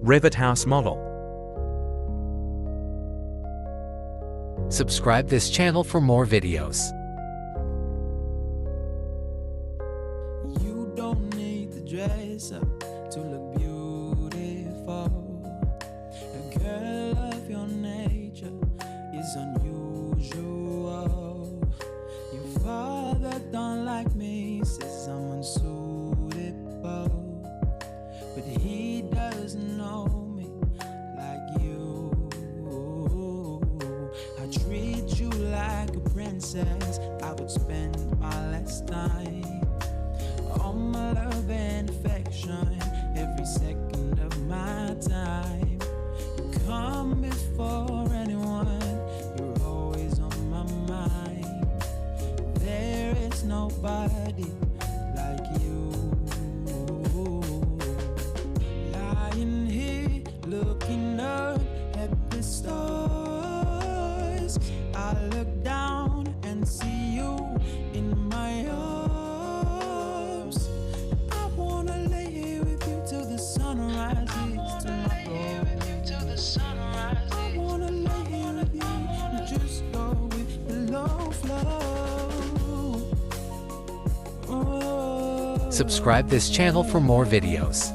Revit house model. Subscribe this channel for more videos. You don't need to dress up to look beautiful. A girl of your nature is unusual. Your father don't like me, says I'm unsuitable, but he doesn't know me like you. I treat you like a princess. I would spend my last time, all my love and affection, every second of my time. You come before anyone, you're always on my mind. There is nobody like you. Lying here, looking up at the stars, I look down and see you in my arms. I wanna lay here with you till the sun rises tomorrow. I wanna lay here with you and just go with the low flow. Oh. Subscribe this channel for more videos.